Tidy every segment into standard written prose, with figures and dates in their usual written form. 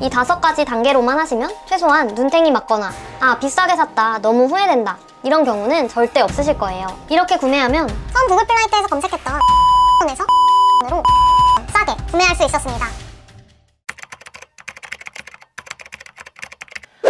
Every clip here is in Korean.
이 5가지 단계로만 하시면 최소한 눈탱이 맞거나 아 비싸게 샀다 너무 후회된다 이런 경우는 절대 없으실 거예요. 이렇게 구매하면 처음 구글 플라이트에서 검색했던 에서 으로 싸게 구매할 수 있었습니다.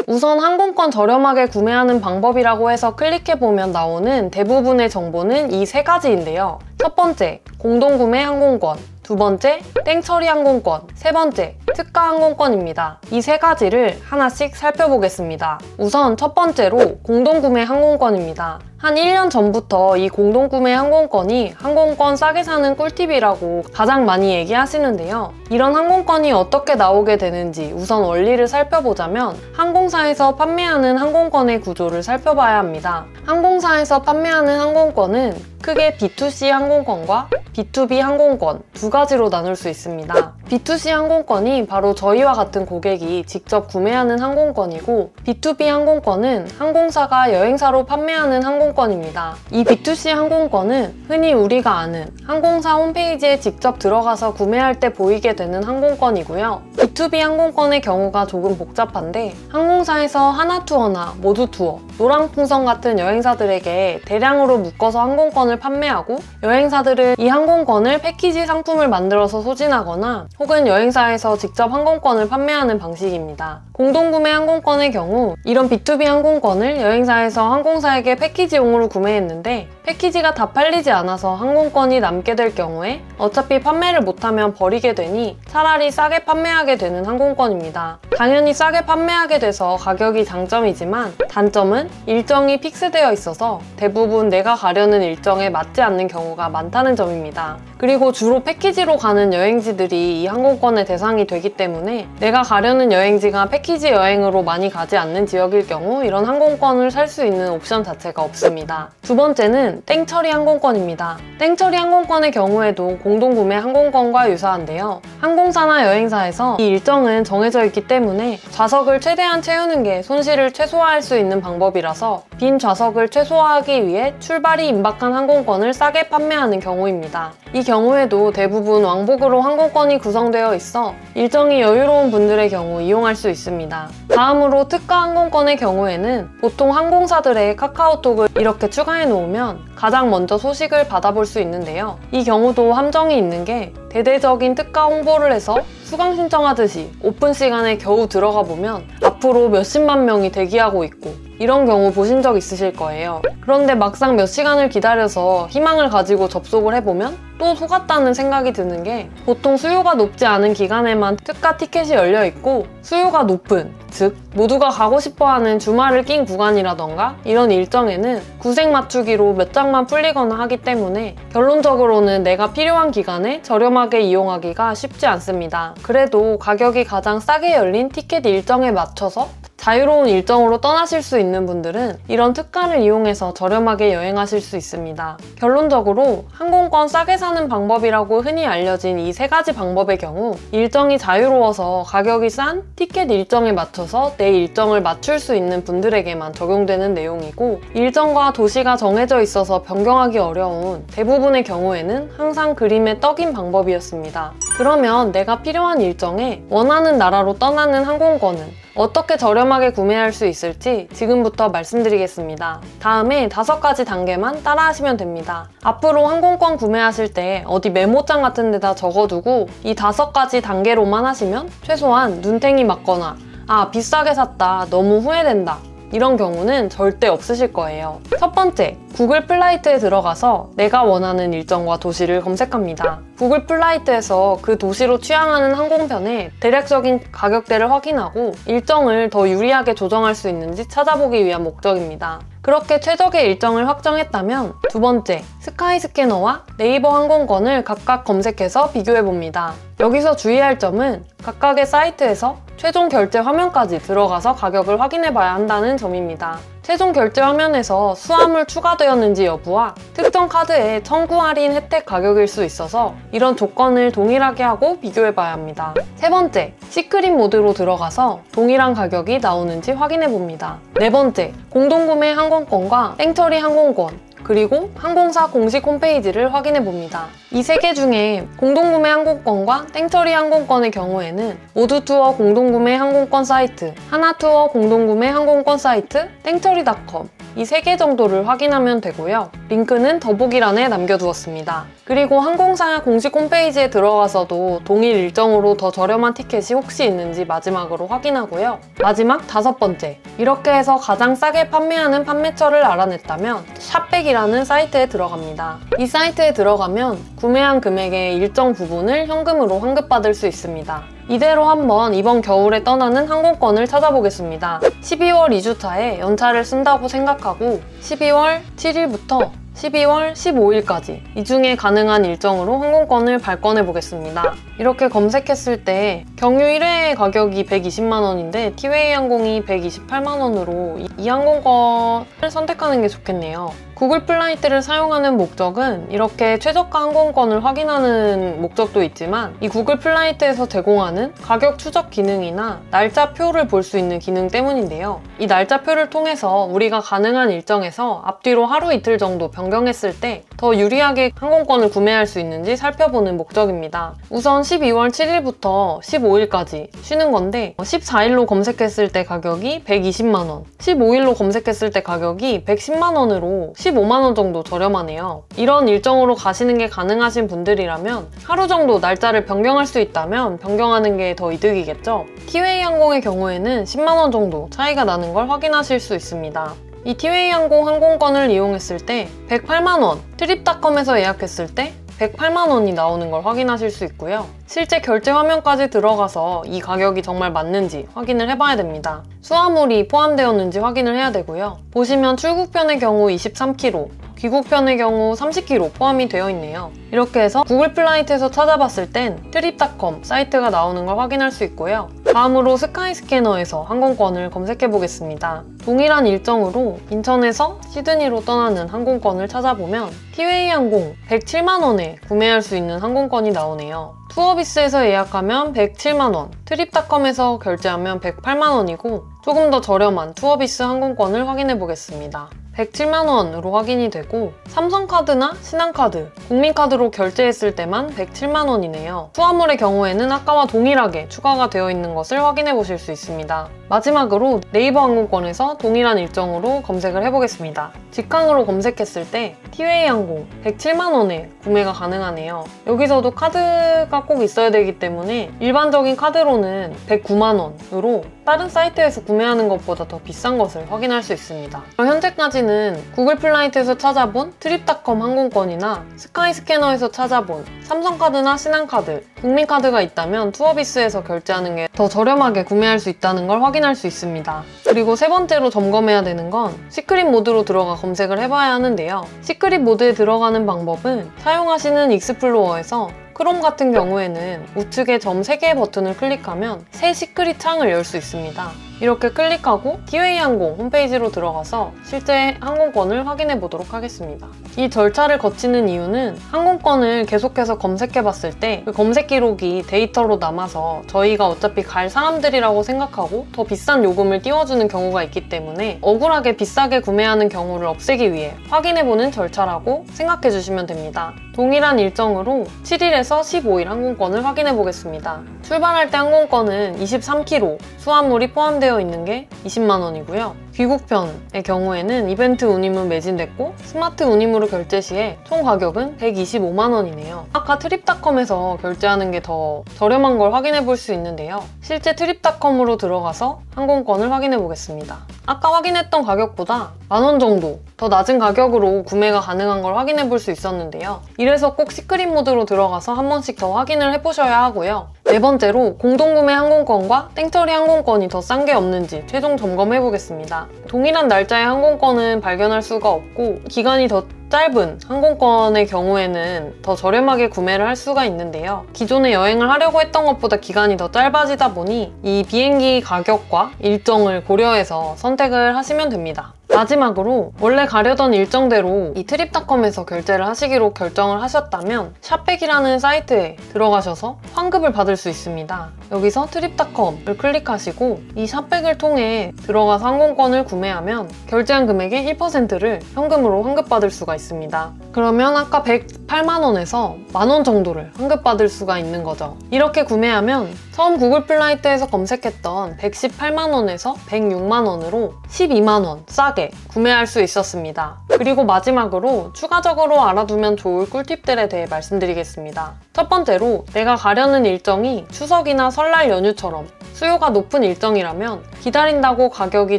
우선 항공권 저렴하게 구매하는 방법이라고 해서 클릭해보면 나오는 대부분의 정보는 이 3가지인데요. 첫 번째, 공동구매 항공권. 두 번째, 땡처리 항공권. 세 번째, 특가 항공권입니다. 이 3가지를 하나씩 살펴보겠습니다. 우선 첫 번째로 공동구매 항공권입니다. 한 1년 전부터 이 공동구매 항공권이 항공권 싸게 사는 꿀팁이라고 가장 많이 얘기하시는데요. 이런 항공권이 어떻게 나오게 되는지 우선 원리를 살펴보자면 항공사에서 판매하는 항공권의 구조를 살펴봐야 합니다. 항공사에서 판매하는 항공권은 크게 B2C 항공권과 B2B 항공권 두 가지로 나눌 수 있습니다. B2C 항공권이 바로 저희와 같은 고객이 직접 구매하는 항공권이고 B2B 항공권은 항공사가 여행사로 판매하는 항공권입니다. 이 B2C 항공권은 흔히 우리가 아는 항공사 홈페이지에 직접 들어가서 구매할 때 보이게 되는 항공권이고요. B2B 항공권의 경우가 조금 복잡한데 항공사에서 하나투어나 모두투어, 노랑풍선 같은 여행사들에게 대량으로 묶어서 항공권을 판매하고 여행사들은 이 항공권을 패키지 상품을 만들어서 소진하거나 혹은 여행사에서 직접 항공권을 판매하는 방식입니다. 공동구매 항공권의 경우 이런 B2B 항공권을 여행사에서 항공사에게 패키지용으로 구매했는데 패키지가 다 팔리지 않아서 항공권이 남게 될 경우에 어차피 판매를 못하면 버리게 되니 차라리 싸게 판매하게 되는 항공권입니다. 당연히 싸게 판매하게 돼서 가격이 장점이지만 단점은 일정이 픽스되어 있어서 대부분 내가 가려는 일정에 맞지 않는 경우가 많다는 점입니다. 그리고 주로 패키지로 가는 여행지들이 이 항공권의 대상이 되기 때문에 내가 가려는 여행지가 패키지 여행으로 많이 가지 않는 지역일 경우 이런 항공권을 살 수 있는 옵션 자체가 없습니다. 두 번째는 땡처리 항공권입니다. 땡처리 항공권의 경우에도 공동구매 항공권과 유사한데요. 항공사나 여행사에서 이 일정은 정해져 있기 때문에 좌석을 최대한 채우는 게 손실을 최소화할 수 있는 방법이라서 빈 좌석을 최소화하기 위해 출발이 임박한 항공권을 싸게 판매하는 경우입니다. 이 경우에도 대부분 왕복으로 항공권이 구성되어 있어 일정이 여유로운 분들의 경우 이용할 수 있습니다. 다음으로 특가 항공권의 경우에는 보통 항공사들의 카카오톡을 이렇게 추가해 놓으면 가장 먼저 소식을 받아볼 수 있는데요. 이 경우도 함정이 있는 게 대대적인 특가 홍보를 해서 수강 신청하듯이 오픈 시간에 겨우 들어가 보면 앞으로 몇십만 명이 대기하고 있고 이런 경우 보신 적 있으실 거예요. 그런데 막상 몇 시간을 기다려서 희망을 가지고 접속을 해보면 또 속았다는 생각이 드는 게 보통 수요가 높지 않은 기간에만 특가 티켓이 열려 있고 수요가 높은, 즉 모두가 가고 싶어하는 주말을 낀 구간이라던가 이런 일정에는 구색 맞추기로 몇 장만 풀리거나 하기 때문에 결론적으로는 내가 필요한 기간에 저렴하게 이용하기가 쉽지 않습니다. 그래도 가격이 가장 싸게 열린 티켓 일정에 맞춰서 자유로운 일정으로 떠나실 수 있는 분들은 이런 특가를 이용해서 저렴하게 여행하실 수 있습니다. 결론적으로 항공권 싸게 사는 방법이라고 흔히 알려진 이 3가지 방법의 경우 일정이 자유로워서 가격이 싼 티켓 일정에 맞춰서 내 일정을 맞출 수 있는 분들에게만 적용되는 내용이고 일정과 도시가 정해져 있어서 변경하기 어려운 대부분의 경우에는 항상 그림에 떡인 방법이었습니다. 그러면 내가 필요한 일정에 원하는 나라로 떠나는 항공권은 어떻게 저렴하게 구매할 수 있을지 지금부터 말씀드리겠습니다. 다음에 5가지 단계만 따라하시면 됩니다. 앞으로 항공권 구매하실 때 어디 메모장 같은 데다 적어두고 이 5가지 단계로만 하시면 최소한 눈탱이 맞거나 아 비싸게 샀다 너무 후회된다 이런 경우는 절대 없으실 거예요. 첫 번째, 구글 플라이트에 들어가서 내가 원하는 일정과 도시를 검색합니다. 구글 플라이트에서 그 도시로 취향하는 항공편의 대략적인 가격대를 확인하고 일정을 더 유리하게 조정할 수 있는지 찾아보기 위한 목적입니다. 그렇게 최적의 일정을 확정했다면 두 번째, 스카이스캐너와 네이버 항공권을 각각 검색해서 비교해봅니다. 여기서 주의할 점은 각각의 사이트에서 최종 결제 화면까지 들어가서 가격을 확인해봐야 한다는 점입니다. 최종 결제 화면에서 수화물 추가되었는지 여부와 특정 카드의 청구 할인 혜택 가격일 수 있어서 이런 조건을 동일하게 하고 비교해봐야 합니다. 세 번째, 시크릿 모드로 들어가서 동일한 가격이 나오는지 확인해봅니다. 네 번째, 공동구매 항공권과 땡처리 항공권 그리고 항공사 공식 홈페이지를 확인해 봅니다. 이 세 개 중에 공동구매 항공권과 땡처리 항공권의 경우에는 모두투어 공동구매 항공권 사이트, 하나투어 공동구매 항공권 사이트, 땡처리.com 이 세 개 정도를 확인하면 되고요. 링크는 더보기란에 남겨두었습니다. 그리고 항공사 공식 홈페이지에 들어가서도 동일 일정으로 더 저렴한 티켓이 혹시 있는지 마지막으로 확인하고요. 마지막 5번째, 이렇게 해서 가장 싸게 판매하는 판매처를 알아냈다면 샵백이라는 사이트에 들어갑니다. 이 사이트에 들어가면 구매한 금액의 일정 부분을 현금으로 환급받을 수 있습니다. 이대로 한번 이번 겨울에 떠나는 항공권을 찾아보겠습니다. 12월 2주차에 연차를 쓴다고 생각하고 12월 7일부터 12월 15일까지 이 중에 가능한 일정으로 항공권을 발권해 보겠습니다. 이렇게 검색했을 때 경유 1회의 가격이 120만 원인데 티웨이 항공이 128만 원으로 이 항공권을 선택하는 게 좋겠네요. 구글 플라이트를 사용하는 목적은 이렇게 최저가 항공권을 확인하는 목적도 있지만 이 구글 플라이트에서 제공하는 가격 추적 기능이나 날짜표를 볼 수 있는 기능 때문인데요. 이 날짜표를 통해서 우리가 가능한 일정에서 앞뒤로 하루 이틀 정도 변경했을 때 더 유리하게 항공권을 구매할 수 있는지 살펴보는 목적입니다. 우선 12월 7일부터 15일까지 쉬는 건데 14일로 검색했을 때 가격이 120만 원, 15일로 검색했을 때 가격이 110만 원으로 15만 원 정도 저렴하네요. 이런 일정으로 가시는 게 가능하신 분들이라면 하루 정도 날짜를 변경할 수 있다면 변경하는 게 더 이득이겠죠? 티웨이 항공의 경우에는 10만 원 정도 차이가 나는 걸 확인하실 수 있습니다. 이 티웨이 항공 항공권을 이용했을 때 108만 원, 트립닷컴에서 예약했을 때 108만 원이 나오는 걸 확인하실 수 있고요. 실제 결제 화면까지 들어가서 이 가격이 정말 맞는지 확인을 해봐야 됩니다. 수화물이 포함되었는지 확인을 해야 되고요. 보시면 출국편의 경우 23kg, 귀국편의 경우 30kg 포함이 되어 있네요. 이렇게 해서 구글 플라이트에서 찾아봤을 땐 트립닷컴 사이트가 나오는 걸 확인할 수 있고요. 다음으로 스카이스캐너에서 항공권을 검색해 보겠습니다. 동일한 일정으로 인천에서 시드니로 떠나는 항공권을 찾아보면 티웨이 항공 107만 원에 구매할 수 있는 항공권이 나오네요. 투어비스에서 예약하면 107만 원, 트립닷컴에서 결제하면 108만 원이고 조금 더 저렴한 투어비스 항공권을 확인해 보겠습니다. 107만 원으로 확인이 되고 삼성카드나 신한카드, 국민카드로 결제했을 때만 107만 원이네요. 수화물의 경우에는 아까와 동일하게 추가가 되어 있는 것을 확인해 보실 수 있습니다. 마지막으로 네이버 항공권에서 동일한 일정으로 검색을 해보겠습니다. 직항으로 검색했을 때 티웨이 항공 107만 원에 구매가 가능하네요. 여기서도 카드가 꼭 있어야 되기 때문에 일반적인 카드로는 109만 원으로 다른 사이트에서 구매하는 것보다 더 비싼 것을 확인할 수 있습니다. 현재까지는 구글 플라이트에서 찾아본 트립닷컴 항공권이나 스카이스캐너에서 찾아본 삼성카드나 신한카드, 국민카드가 있다면 투어비스에서 결제하는 게 더 저렴하게 구매할 수 있다는 걸 확인할 수 있습니다. 그리고 세 번째로 점검해야 되는 건 시크릿 모드로 들어가 검색을 해봐야 하는데요. 시크릿 모드에 들어가는 방법은 사용하시는 익스플로어에서 크롬 같은 경우에는 우측에 점 3개의 버튼을 클릭하면 새 시크릿 창을 열 수 있습니다. 이렇게 클릭하고 티웨이 항공 홈페이지로 들어가서 실제 항공권을 확인해 보도록 하겠습니다. 이 절차를 거치는 이유는 항공권을 계속해서 검색해 봤을 때 그 검색 기록이 데이터로 남아서 저희가 어차피 갈 사람들이라고 생각하고 더 비싼 요금을 띄워주는 경우가 있기 때문에 억울하게 비싸게 구매하는 경우를 없애기 위해 확인해 보는 절차라고 생각해 주시면 됩니다. 동일한 일정으로 7일에서 15일 항공권을 확인해 보겠습니다. 출발할 때 항공권은 23kg 수화물이 포함되어 있는 게 20만 원이고요. 귀국편의 경우에는 이벤트 운임은 매진됐고 스마트 운임으로 결제 시에 총 가격은 125만 원이네요. 아까 트립닷컴에서 결제하는 게 더 저렴한 걸 확인해 볼 수 있는데요. 실제 트립닷컴으로 들어가서 항공권을 확인해 보겠습니다. 아까 확인했던 가격보다 만원 정도 더 낮은 가격으로 구매가 가능한 걸 확인해 볼 수 있었는데요. 이래서 꼭 시크릿 모드로 들어가서 한 번씩 더 확인을 해보셔야 하고요. 네 번째로 공동구매 항공권과 땡처리 항공권이 더 싼 게 없는지 최종 점검해 보겠습니다. 동일한 날짜의 항공권은 발견할 수가 없고 기간이 더 짧은 항공권의 경우에는 더 저렴하게 구매를 할 수가 있는데요. 기존에 여행을 하려고 했던 것보다 기간이 더 짧아지다 보니 이 비행기 가격과 일정을 고려해서 선택을 하시면 됩니다. 마지막으로 원래 가려던 일정대로 이 트립닷컴에서 결제를 하시기로 결정을 하셨다면 샵백이라는 사이트에 들어가셔서 환급을 받을 수 있습니다. 여기서 trip.com을 클릭하시고 이 샵백을 통해 들어가서 항공권을 구매하면 결제한 금액의 1%를 현금으로 환급받을 수가 있습니다. 그러면 아까 108만원에서 만원 정도를 환급받을 수가 있는 거죠. 이렇게 구매하면 처음 구글 플라이트에서 검색했던 118만원에서 106만원으로 12만원 싸게 구매할 수 있었습니다. 그리고 마지막으로 추가적으로 알아두면 좋을 꿀팁들에 대해 말씀드리겠습니다. 첫 번째로 내가 가려는 일정이 추석이나 설날 연휴처럼 수요가 높은 일정이라면 기다린다고 가격이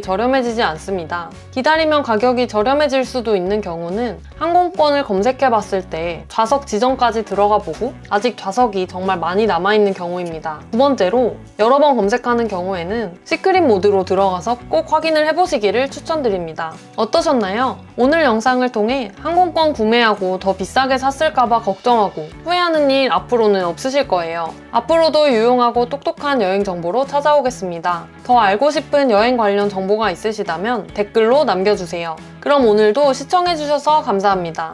저렴해지지 않습니다. 기다리면 가격이 저렴해질 수도 있는 경우는 항공권을 검색해봤을 때 좌석 지정까지 들어가 보고 아직 좌석이 정말 많이 남아있는 경우입니다. 두 번째로 여러 번 검색하는 경우에는 시크릿 모드로 들어가서 꼭 확인을 해보시기를 추천드립니다. 어떠셨나요? 오늘 영상을 통해 항공권 구매하고 더 비싸게 샀을까봐 걱정하고 후회하는 일 앞으로는 없으실 거예요. 앞으로도 유용하고 똑똑한 여행 정보로 찾아오겠습니다. 더 알고 싶은 여행 관련 정보가 있으시다면 댓글로 남겨주세요. 그럼 오늘도 시청해주셔서 감사합니다.